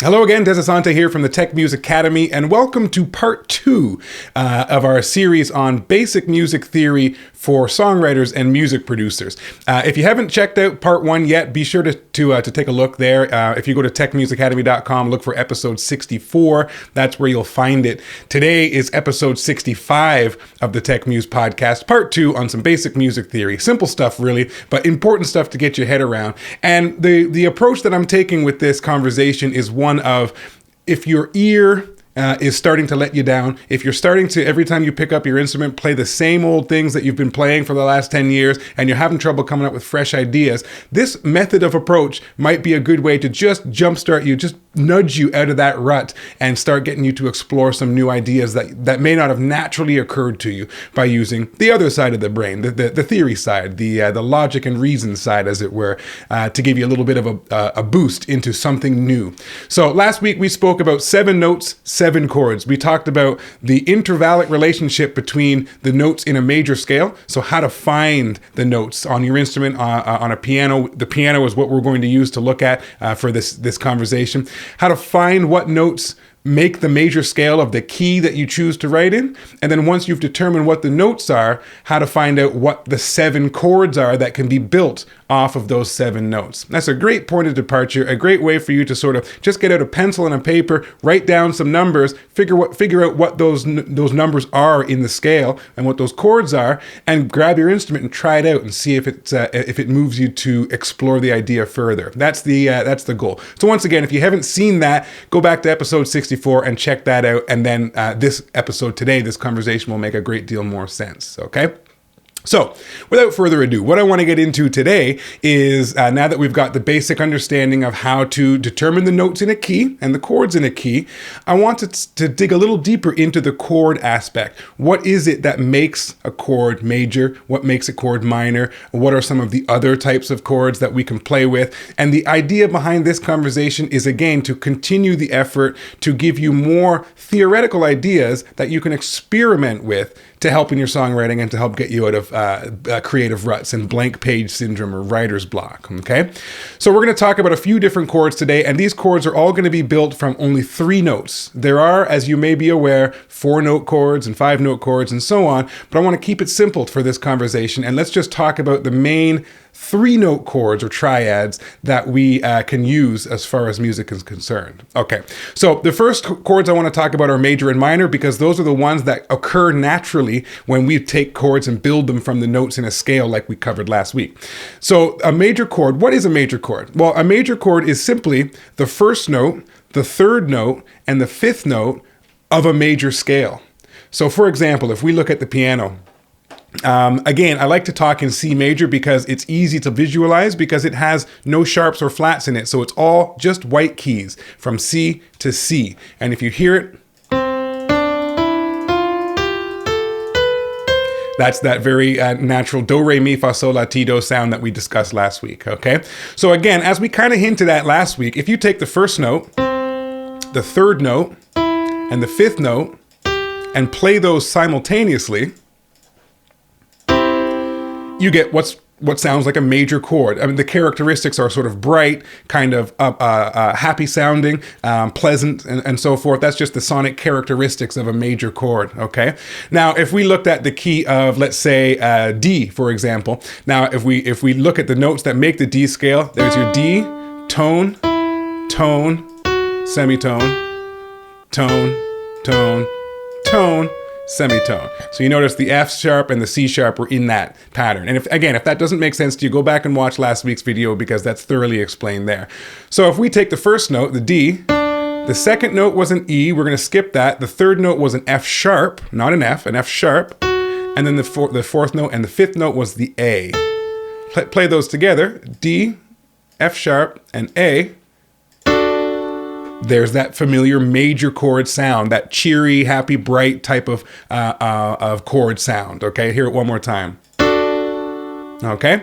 Hello again, Des Asante here from the Tech Music Academy, and welcome to part 2 of our series on basic music theory for songwriters and music producers. If you haven't checked out part 1 yet, be sure to take a look there. If you go to techmusicacademy.com, look for episode 64. That's where you'll find it. Today is episode 65 of the Tech Muse podcast, part 2 on some basic music theory. Simple stuff, really, but important stuff to get your head around. And the approach that I'm taking with this conversation is one of, if your ear is starting to let you down, if you're starting to, every time you pick up your instrument, play the same old things that you've been playing for the last 10 years, and you're having trouble coming up with fresh ideas, this method of approach might be a good way to just jumpstart you, just nudge you out of that rut and start getting you to explore some new ideas that may not have naturally occurred to you by using the other side of the brain, the theory side, the logic and reason side, as it were, to give you a little bit of a boost into something new. So last week we spoke about 7 notes, 7 chords. We talked about the intervallic relationship between the notes in a major scale. So how to find the notes on your instrument, on a piano. The piano is what we're going to use to look at for this conversation. How to find what notes make the major scale of the key that you choose to write in. And then once you've determined what the notes are, how to find out what the 7 chords are that can be built off of those 7 notes. That's a great point of departure, a great way for you to sort of just get out a pencil and a paper, write down some numbers, figure out what those numbers are in the scale and what those chords are, and grab your instrument and try it out and see if it moves you to explore the idea further. That's the goal. So once again, if you haven't seen that, go back to episode 64 and check that out. And then this episode today, this conversation will make a great deal more sense. Okay? So, without further ado, what I want to get into today is, now that we've got the basic understanding of how to determine the notes in a key and the chords in a key, I want to dig a little deeper into the chord aspect. What is it that makes a chord major? What makes a chord minor? What are some of the other types of chords that we can play with? And the idea behind this conversation is, again, to continue the effort to give you more theoretical ideas that you can experiment with to help in your songwriting and to help get you out of creative ruts and blank page syndrome or writer's block, okay? So we're going to talk about a few different chords today, and these chords are all going to be built from only 3 notes. There are, as you may be aware, 4-note chords and 5-note chords and so on, but I want to keep it simple for this conversation, and let's just talk about the main 3-note chords or triads that we can use as far as music is concerned. Okay, so the first chords I want to talk about are major and minor, because those are the ones that occur naturally when we take chords and build them from the notes in a scale like we covered last week. So a major chord, what is a major chord? Well, a major chord is simply the first note, the 3rd note, and the 5th note of a major scale. So for example, if we look at the piano, again, I like to talk in C major because it's easy to visualize because it has no sharps or flats in it. So it's all just white keys from C to C. And if you hear it, that's that very natural do, re, mi, fa, sol, la, ti, do sound that we discussed last week, okay? So again, as we kind of hinted at last week, if you take the first note, the 3rd note, and the 5th note, and play those simultaneously, you get what sounds like a major chord. I mean, the characteristics are sort of bright, kind of happy sounding, pleasant, and so forth. That's just the sonic characteristics of a major chord, okay? Now, if we looked at the key of, let's say, D, for example. Now, if we look at the notes that make the D scale, there's your D, tone, tone, semitone, tone, tone, tone, semitone. So you notice the F sharp and the C sharp were in that pattern. And if that doesn't make sense to you, go back and watch last week's video because that's thoroughly explained there. So if we take the first note, the D, the 2nd note was an E, we're going to skip that. The 3rd note was an F sharp, not an F, an F sharp. And then the 4th note and the 5th note was the A. Play those together, D, F sharp, and A. There's that familiar major chord sound, that cheery, happy, bright type of chord sound. Okay, hear it one more time. Okay.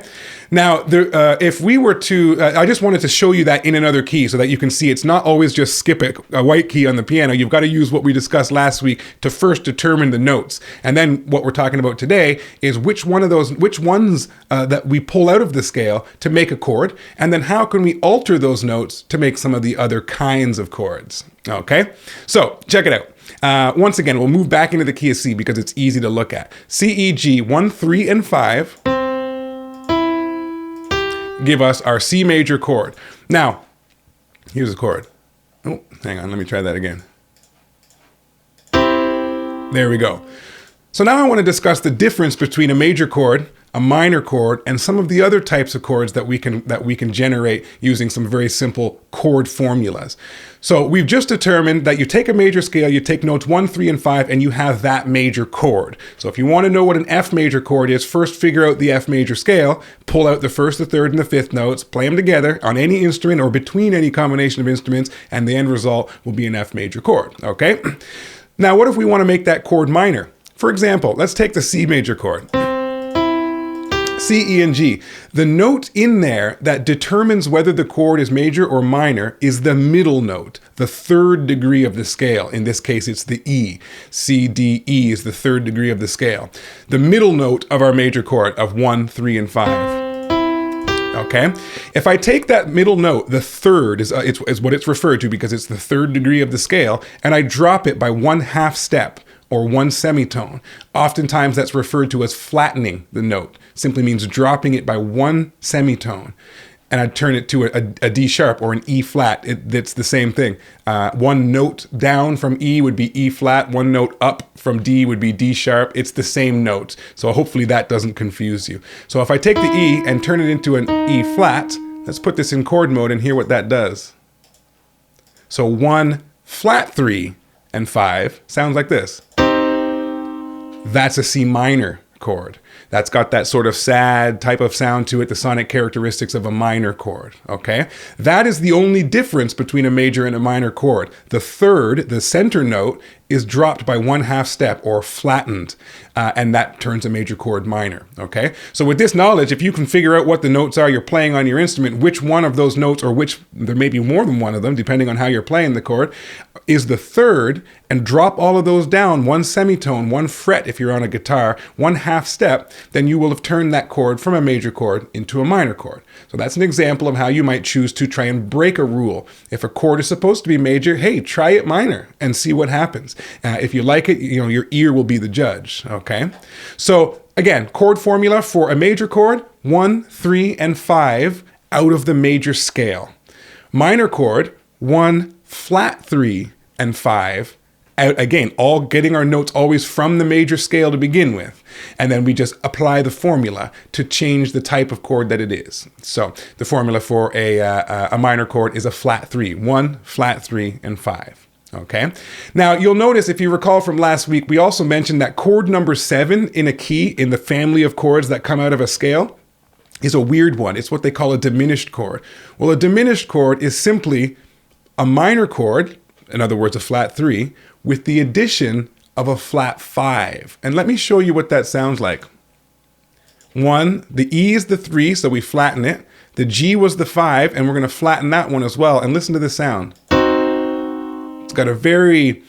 Now, if we were to, I just wanted to show you that in another key so that you can see it's not always just skip a white key on the piano. You've got to use what we discussed last week to first determine the notes. And then what we're talking about today is which ones that we pull out of the scale to make a chord. And then how can we alter those notes to make some of the other kinds of chords. Okay. So check it out. Once again, we'll move back into the key of C because it's easy to look at. C, E, G, 1, 3, and 5. Give us our C major chord. Now, here's a chord. Oh, hang on, let me try that again. There we go. So now I want to discuss the difference between a major chord, a minor chord, and some of the other types of chords that we can generate using some very simple chord formulas. So we've just determined that you take a major scale, you take notes 1, 3, and 5, and you have that major chord. So if you want to know what an F major chord is, first figure out the F major scale, pull out the first, the third, and the fifth notes, play them together on any instrument or between any combination of instruments, and the end result will be an F major chord, okay? Now, what if we want to make that chord minor? For example, let's take the C major chord. C, E, and G. The note in there that determines whether the chord is major or minor is the middle note, the third degree of the scale. In this case, it's the E. C, D, E is the third degree of the scale. The middle note of our major chord of 1, 3, and 5. Okay? If I take that middle note, the third is what it's referred to because it's the third degree of the scale, and I drop it by 1/2 step, or 1 semitone. Oftentimes that's referred to as flattening the note. Simply means dropping it by 1 semitone. And I'd turn it to a D sharp or an E flat. It's the same thing. One note down from E would be E flat. One note up from D would be D sharp. It's the same note. So hopefully that doesn't confuse you. So if I take the E and turn it into an E flat, let's put this in chord mode and hear what that does. So 1 flat 3 and 5 sounds like this. That's a C minor chord. That's got that sort of sad type of sound to it, the sonic characteristics of a minor chord, okay? That is the only difference between a major and a minor chord. The third, the center note, is dropped by 1/2 step or flattened, and that turns a major chord minor, okay? So with this knowledge, if you can figure out what the notes are you're playing on your instrument, which one of those notes, or there may be more than one of them, depending on how you're playing the chord, is the third, and drop all of those down 1 semitone, 1 fret if you're on a guitar, 1/2 step, then you will have turned that chord from a major chord into a minor chord. So that's an example of how you might choose to try and break a rule. If a chord is supposed to be major, hey, try it minor and see what happens. If you like it, your ear will be the judge, okay? So again, chord formula for a major chord, 1, 3, and 5 out of the major scale. Minor chord, 1 flat 3 and 5 out, again, all getting our notes always from the major scale to begin with. And then we just apply the formula to change the type of chord that it is. So the formula for a minor chord is a flat 3, 1 flat 3 and 5. Okay. Now you'll notice, if you recall from last week, we also mentioned that chord number 7 in a key in the family of chords that come out of a scale is a weird one. It's what they call a diminished chord. Well, a diminished chord is simply a minor chord, in other words, a flat 3, with the addition of a flat 5. And let me show you what that sounds like. 1, the E is the 3, so we flatten it. The G was the 5, and we're going to flatten that one as well. And listen to the sound. It's got a very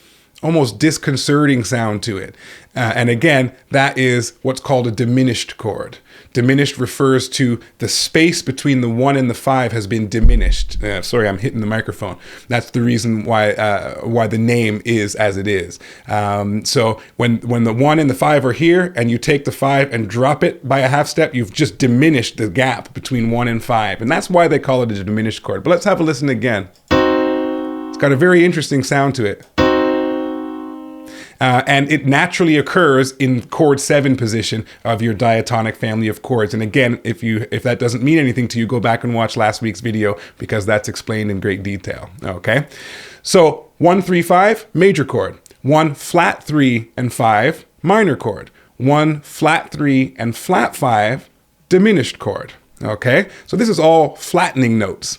almost disconcerting sound to it. And again, that is what's called a diminished chord. Diminished refers to the space between the 1 and the 5 has been diminished. Sorry, I'm hitting the microphone. That's the reason why the name is as it is. So when the 1 and the 5 are here and you take the 5 and drop it by a half step, you've just diminished the gap between 1 and 5. And that's why they call it a diminished chord. But let's have a listen again. It's got a very interesting sound to it. And it naturally occurs in chord 7 position of your diatonic family of chords. And again, if that doesn't mean anything to you, go back and watch last week's video because that's explained in great detail. Okay, so 1, 3, 5, major chord. 1 flat 3 and 5, minor chord. 1 flat 3 and flat 5, diminished chord. Okay, so this is all flattening notes.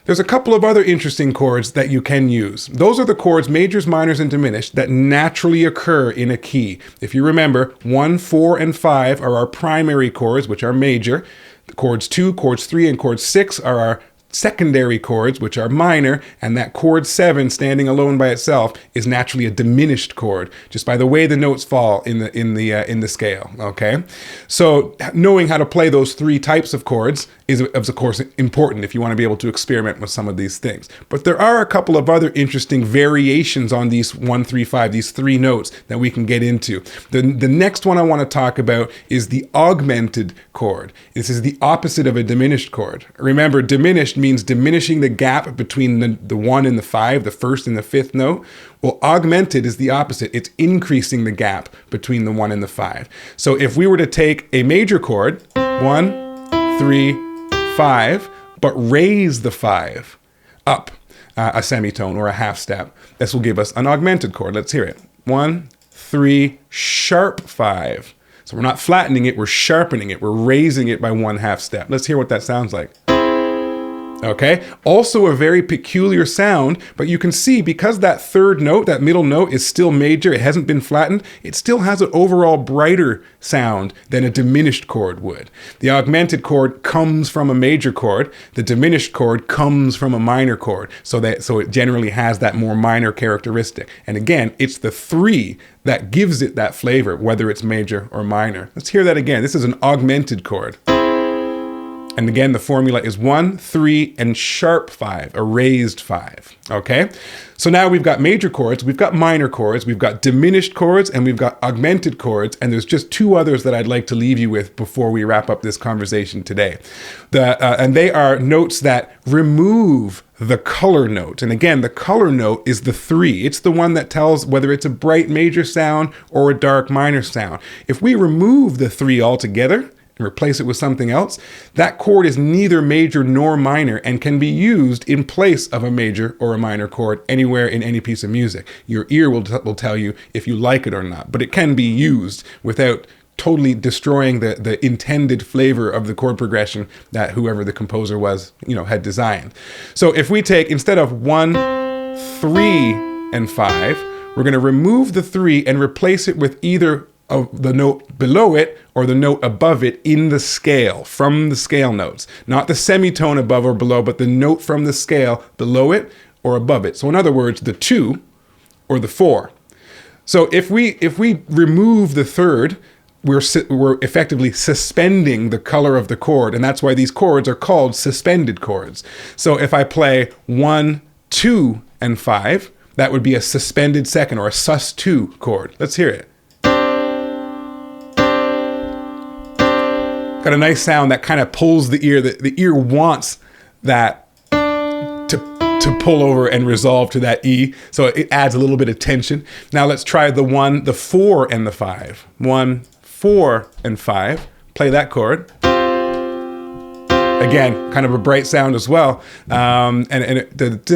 There's a couple of other interesting chords that you can use. Those are the chords, majors, minors, and diminished, that naturally occur in a key. If you remember, 1, 4, and 5 are our primary chords, which are major. The chords 2, chords 3, and chords 6 are our secondary chords, which are minor, and that chord 7 standing alone by itself is naturally a diminished chord, just by the way the notes fall in the scale. Okay, so knowing how to play those three types of chords is of course important if you want to be able to experiment with some of these things. But there are a couple of other interesting variations on these 1, 3, 5, these three notes that we can get into. The next one I want to talk about is the augmented chord. This is the opposite of a diminished chord. Remember, diminished means diminishing the gap between the 1 and the 5, the first and the fifth note. Well, augmented is the opposite. It's increasing the gap between the 1 and the 5. So if we were to take a major chord, 1, 3, 5, but raise the 5 up a semitone or a half step, this will give us an augmented chord. Let's hear it. 1, 3, sharp 5. So we're not flattening it, we're sharpening it. We're raising it by 1/2 step. Let's hear what that sounds like. Okay, also a very peculiar sound, but you can see because that third note, that middle note, is still major, it hasn't been flattened, it still has an overall brighter sound than a diminished chord would. The augmented chord comes from a major chord, the diminished chord comes from a minor chord, so it generally has that more minor characteristic. And again, it's the 3 that gives it that flavor, whether it's major or minor. Let's hear that again. This is an augmented chord. And again, the formula is 1, 3, and sharp 5, a raised 5, okay? So now we've got major chords, we've got minor chords, we've got diminished chords, and we've got augmented chords, and there's just 2 others that I'd like to leave you with before we wrap up this conversation today. And they are notes that remove the color note. And again, the color note is the 3. It's the one that tells whether it's a bright major sound or a dark minor sound. If we remove the 3 altogether, and replace it with something else, that chord is neither major nor minor and can be used in place of a major or a minor chord anywhere in any piece of music. Your ear will tell you if you like it or not, but it can be used without totally destroying the intended flavor of the chord progression that whoever the composer was, had designed. So if we take, instead of 1, 3, and 5, we're going to remove the 3 and replace it with either of the note below it or the note above it in the scale, from the scale notes. Not the semitone above or below, but the note from the scale below it or above it. So in other words, the 2 or the 4. So if we remove the third, we're effectively suspending the color of the chord, and that's why these chords are called suspended chords. So if I play 1, 2, and 5, that would be a suspended second or a sus2 chord. Let's hear it. Got a nice sound that kind of pulls the ear. The ear wants that to pull over and resolve to that E, so it adds a little bit of tension. Now let's try the 1, the 4, and the 5. 1, 4, and 5. Play that chord. Again, kind of a bright sound as well. And it, it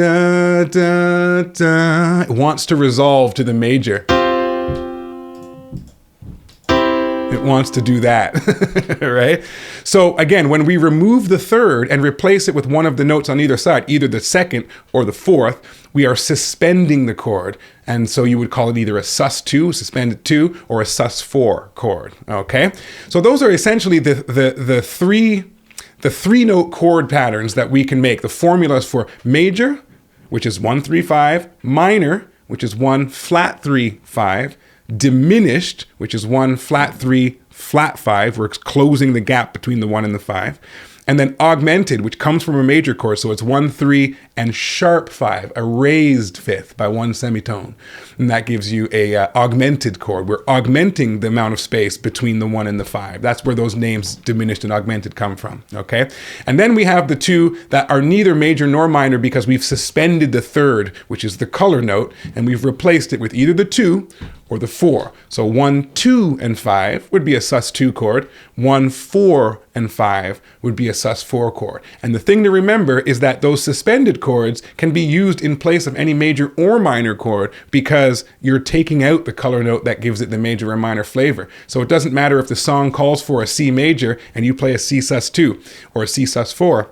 wants to resolve to the major. It wants to do that, right? So again, when we remove the third and replace it with one of the notes on either side, either the second or the fourth, we are suspending the chord. And so you would call it either a sus2, suspended 2, or a sus4 chord, okay? So those are essentially the three note chord patterns that we can make. The formulas for major, which is 1, 3, 5, minor, which is 1, flat 3, 5, diminished, which is 1, flat 3, flat 5. We're closing the gap between the 1 and the 5. And then augmented, which comes from a major chord. So it's 1, 3, and sharp 5, a raised fifth by 1 semitone. And that gives you a augmented chord. We're augmenting the amount of space between the 1 and the 5. That's where those names diminished and augmented come from, okay? And then we have the 2 that are neither major nor minor because we've suspended the third, which is the color note, and we've replaced it with either the 2 or the 4. So 1, 2, and 5 would be a sus2 chord. 1, 4, and 5 would be a sus4 chord. And the thing to remember is that those suspended chords can be used in place of any major or minor chord because you're taking out the color note that gives it the major or minor flavor. So it doesn't matter if the song calls for a C major and you play a C sus2 or a C sus4.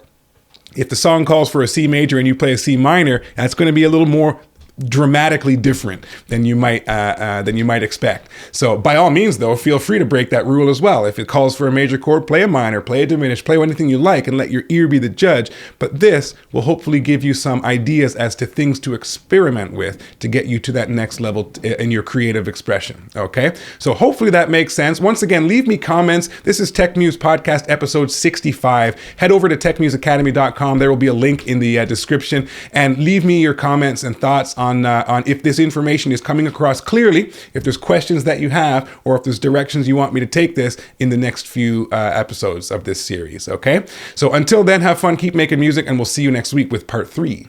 If the song calls for a C major and you play a C minor, that's going to be a little more dramatically different than you might expect. So by all means, though, feel free to break that rule as well. If it calls for a major chord, play a minor, play a diminished, play anything you like, and let your ear be the judge. But this will hopefully give you some ideas as to things to experiment with to get you to that next level in your creative expression. Okay, so hopefully that makes sense. Once again, leave me comments. This is Tech Muse Podcast episode 65. Head over to techmuseacademy.com. There will be a link in the description, and leave me your comments and thoughts on if this information is coming across clearly, if there's questions that you have, or if there's directions you want me to take this in the next few episodes of this series, okay? So until then, have fun, keep making music, and we'll see you next week with part 3.